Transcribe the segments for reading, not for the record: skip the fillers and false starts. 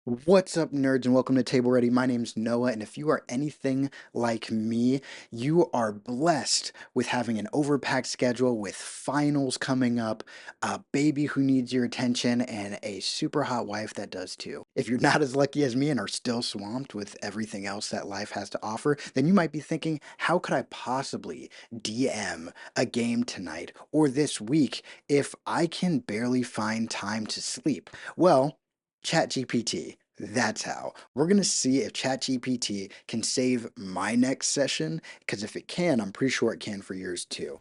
What's up, nerds, and welcome to Table Ready. My name's Noah, and if you are anything like me, you are blessed with having an overpacked schedule with finals coming up, a baby who needs your attention, and a super hot wife that does too. If you're not as lucky as me and are still swamped with everything else that life has to offer, then you might be thinking, how could I possibly DM a game tonight or this week if I can barely find time to sleep? Well, ChatGPT. That's how. We're going to see if ChatGPT can save my next session, because if it can, I'm pretty sure it can for yours too.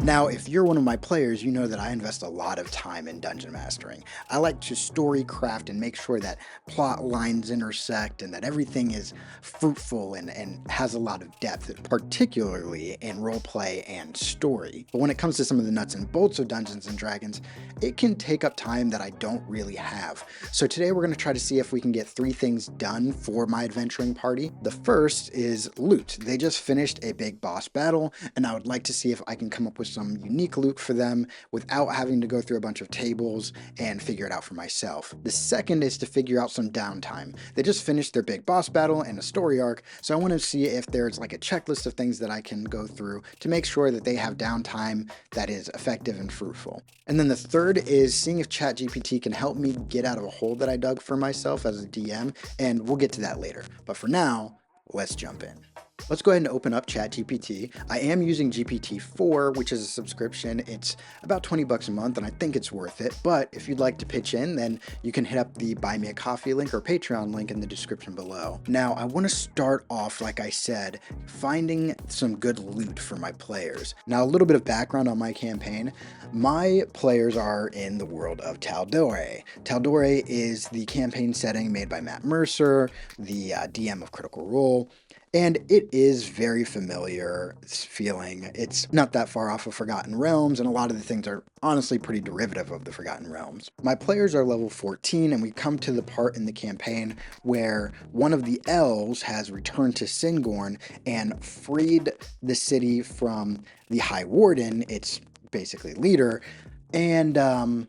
Now, if you're one of my players, you know that I invest a lot of time in dungeon mastering. I like to story craft and make sure that plot lines intersect and that everything is fruitful and has a lot of depth, particularly in roleplay and story. But when it comes to some of the nuts and bolts of Dungeons and Dragons, it can take up time that I don't really have. So today we're going to try to see if we can get 3 things done for my adventuring party. The first is loot. They just finished a big boss battle, and I would like to see if I can come up with some unique loot for them without having to go through a bunch of tables and figure it out for myself. The second is to figure out some downtime. They just finished their big boss battle and a story arc, so I want to see if there's like a checklist of things that I can go through to make sure that they have downtime that is effective and fruitful. And then the third is seeing if ChatGPT can help me get out of a hole that I dug for myself as a DM, and we'll get to that later. But for now, let's jump in. Let's go ahead and open up ChatGPT. I am using GPT-4, which is a subscription. It's about 20 bucks a month, and I think it's worth it. But if you'd like to pitch in, then you can hit up the Buy Me a Coffee link or Patreon link in the description below. Now, I want to start off, like I said, finding some good loot for my players. Now, a little bit of background on my campaign. My players are in the world of Tal'Dorei. Tal'Dorei is the campaign setting made by Matt Mercer, the DM of Critical Role. And it is very familiar feeling. It's not that far off of Forgotten Realms, and a lot of the things are honestly pretty derivative of the Forgotten Realms. My players are level 14, and we come to the part in the campaign where one of the elves has returned to Singorn and freed the city from the High Warden, its basically leader, and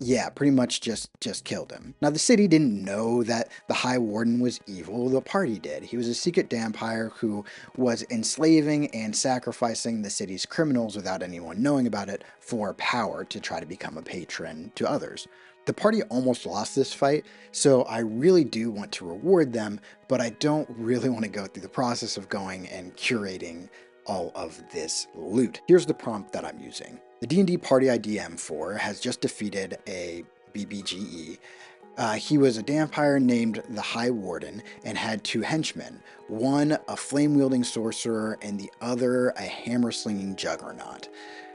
yeah, pretty much just killed him. Now the city didn't know that the High Warden was evil. The party did. He was a secret vampire who was enslaving and sacrificing the city's criminals without anyone knowing about it for power to try to become a patron to others. The party almost lost this fight, so I really do want to reward them, but I don't really want to go through the process of going and curating all of this loot. Here's the prompt that I'm using. The D&D party I DM for has just defeated a BBGE. He was a vampire named the High Warden and had 2 henchmen, one a flame-wielding sorcerer and the other a hammer-slinging juggernaut.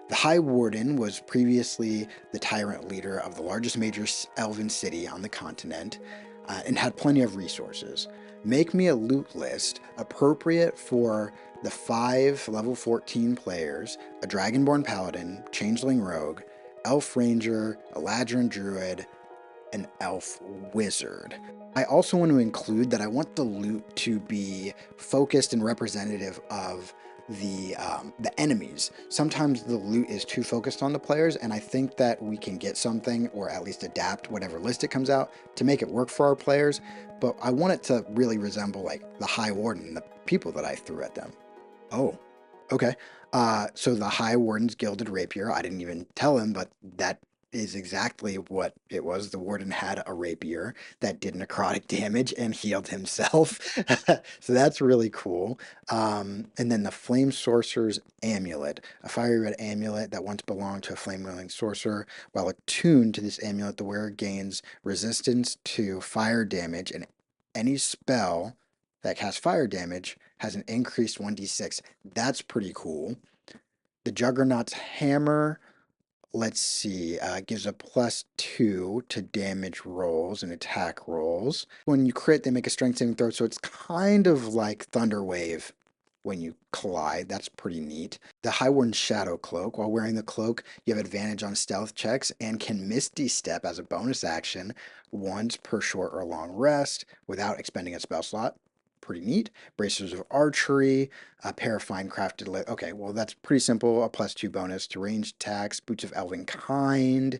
The High Warden was previously the tyrant leader of the largest major elven city on the continent and had plenty of resources. Make me a loot list appropriate for the 5 level 14 players, a Dragonborn Paladin, Changeling Rogue, Elf Ranger, a Ladrin Druid, an Elf Wizard. I also want to include that I want the loot to be focused and representative of the enemies. Sometimes the loot is too focused on the players, and I think that we can get something, or at least adapt whatever list it comes out to make it work for our players. But I want it to really resemble like the High Warden, the people that I threw at them. Oh, okay. So the High Warden's gilded rapier. I didn't even tell him, but that is exactly what it was. The Warden had a rapier that did necrotic damage and healed himself. So that's really cool. And then the Flame Sorcerer's Amulet, a fiery red amulet that once belonged to a flame-wielding sorcerer. While attuned to this amulet, the wearer gains resistance to fire damage, and any spell that casts fire damage has an increased 1d6. That's pretty cool. The Juggernaut's Hammer, let's see, gives a +2 to damage rolls and attack rolls. When you crit, they make a strength saving throw, so it's kind of like Thunder Wave when you collide. That's pretty neat. The High Warden's Shadow Cloak. While wearing the cloak, you have advantage on stealth checks and can Misty Step as a bonus action once per short or long rest without expending a spell slot. Pretty neat. Bracers of Archery, a pair of fine crafted. Okay, well, that's pretty simple. A +2 bonus to ranged attacks, Boots of Elven Kind.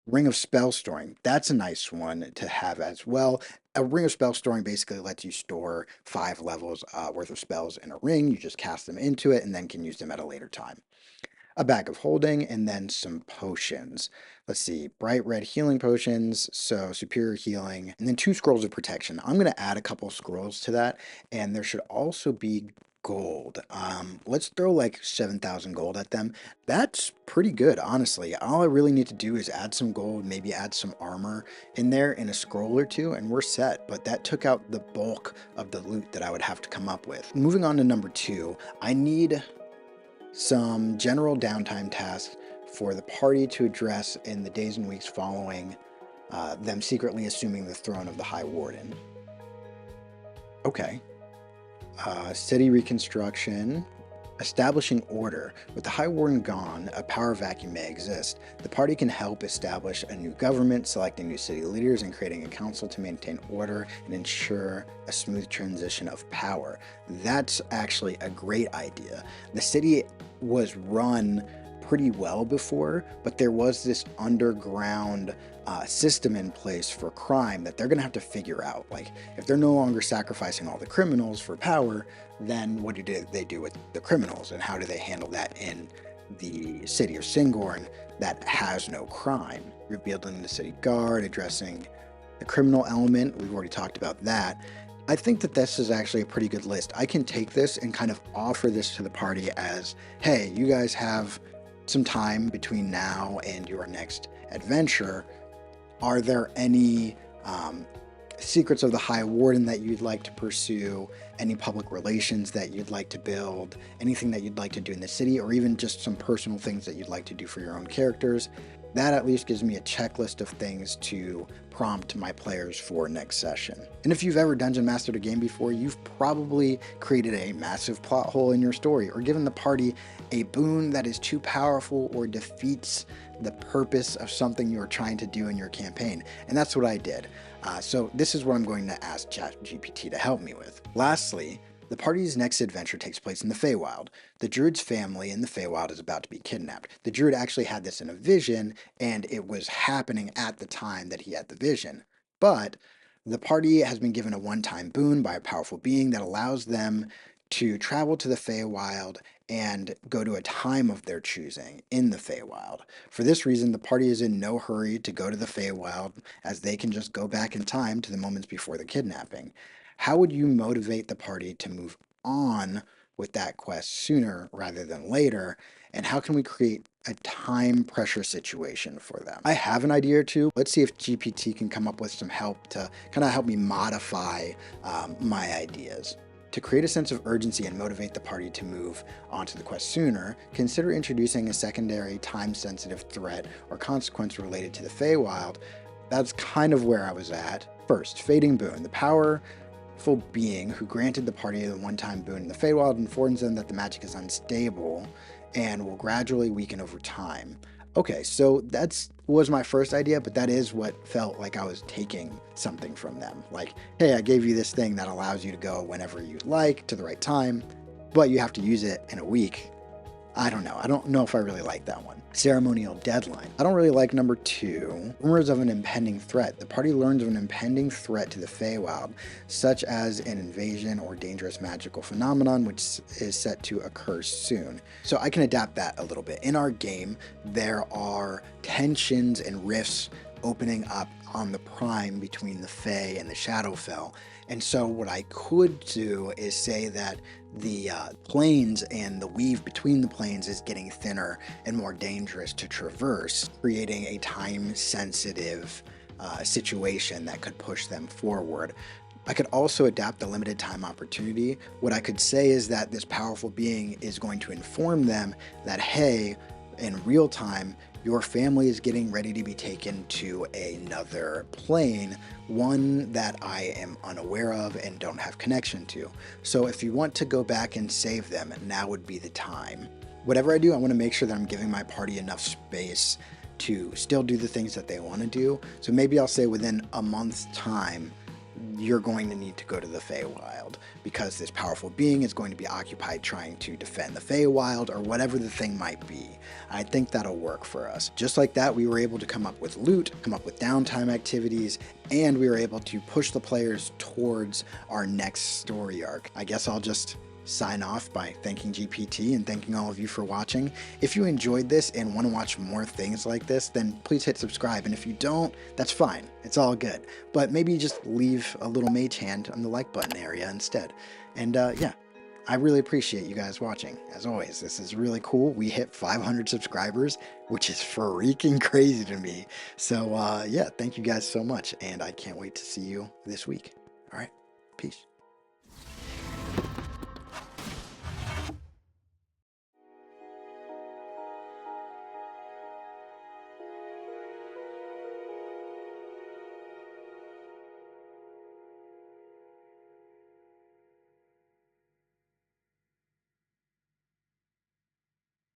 Ring of spell storing. That's a nice one to have as well. A ring of spell storing basically lets you store 5 levels worth of spells in a ring. You just cast them into it and then can use them at a later time. A bag of holding, and then some potions. Let's see, bright red healing potions, so superior healing, and then 2 scrolls of protection. I'm going to add a couple scrolls to that, and there should also be gold. Let's throw like 7,000 gold at them. That's pretty good, honestly. All I really need to do is add some gold, maybe add some armor in there in a scroll or two, and we're set. But that took out the bulk of the loot that I would have to come up with. Moving on to number 2, I need some general downtime tasks for the party to address in the days and weeks following them secretly assuming the throne of the High Warden. Okay. City reconstruction. Establishing order. With the High Warden gone, a power vacuum may exist. The party can help establish a new government, selecting new city leaders, and creating a council to maintain order and ensure a smooth transition of power. That's actually a great idea. The city was run pretty well before, but there was this underground system in place for crime that they're going to have to figure out. Like, if they're no longer sacrificing all the criminals for power, then what do they do with the criminals, and how do they handle that in the city of Singorn that has no crime? Rebuilding the city guard, addressing the criminal element, we've already talked about that. I think that this is actually a pretty good list. I can take this and kind of offer this to the party as, hey, you guys have some time between now and your next adventure. Are there any secrets of the High Warden that you'd like to pursue? Any public relations that you'd like to build? Anything that you'd like to do in the city, or even just some personal things that you'd like to do for your own characters? That at least gives me a checklist of things to prompt my players for next session. And if you've ever dungeon mastered a game before, you've probably created a massive plot hole in your story, or given the party a boon that is too powerful or defeats the purpose of something you're trying to do in your campaign. And that's what I did. So this is what I'm going to ask ChatGPT to help me with. Lastly, the party's next adventure takes place in the Feywild. The Druid's family in the Feywild is about to be kidnapped. The Druid actually had this in a vision, and it was happening at the time that he had the vision. But the party has been given a one-time boon by a powerful being that allows them to travel to the Feywild and go to a time of their choosing in the Feywild. For this reason, the party is in no hurry to go to the Feywild, as they can just go back in time to the moments before the kidnapping. How would you motivate the party to move on with that quest sooner rather than later? And how can we create a time pressure situation for them? I have an idea or two. Let's see if GPT can come up with some help to kind of help me modify my ideas. To create a sense of urgency and motivate the party to move on to the quest sooner, consider introducing a secondary time-sensitive threat or consequence related to the Feywild. That's kind of where I was at. First, Fading Boon. The powerful being who granted the party the one-time boon in the Feywild informs them that the magic is unstable and will gradually weaken over time. Okay, so that was my first idea, but that is what felt like I was taking something from them. Like, hey, I gave you this thing that allows you to go whenever you like to the right time, but you have to use it in a week. I don't know. I don't know if I really like that one. Ceremonial deadline. I don't really like number 2. Rumors of an impending threat. The party learns of an impending threat to the Feywild, such as an invasion or dangerous magical phenomenon which is set to occur soon. So I can adapt that a little bit. In our game, there are tensions and rifts opening up on the Prime between the Fey and the Shadowfell. And so what I could do is say that the plains and the weave between the plains is getting thinner and more dangerous to traverse, creating a time-sensitive situation that could push them forward. I could also adapt the limited time opportunity. What I could say is that this powerful being is going to inform them that, hey, in real time, your family is getting ready to be taken to another plane, one that I am unaware of and don't have connection to. So if you want to go back and save them, now would be the time. Whatever I do, I want to make sure that I'm giving my party enough space to still do the things that they want to do. So maybe I'll say within a month's time, you're going to need to go to the Feywild because this powerful being is going to be occupied trying to defend the Feywild or whatever the thing might be. I think that'll work for us. Just like that, we were able to come up with loot, come up with downtime activities, and we were able to push the players towards our next story arc. I guess I'll just sign off by thanking GPT and thanking all of you for watching. If you enjoyed this and want to watch more things like this, then please hit subscribe. And if you don't, that's fine. It's all good. But maybe just leave a little mage hand on the like button area instead. And yeah, I really appreciate you guys watching. As always, this is really cool. We hit 500 subscribers, which is freaking crazy to me. So yeah, thank you guys so much. And I can't wait to see you this week. All right, peace.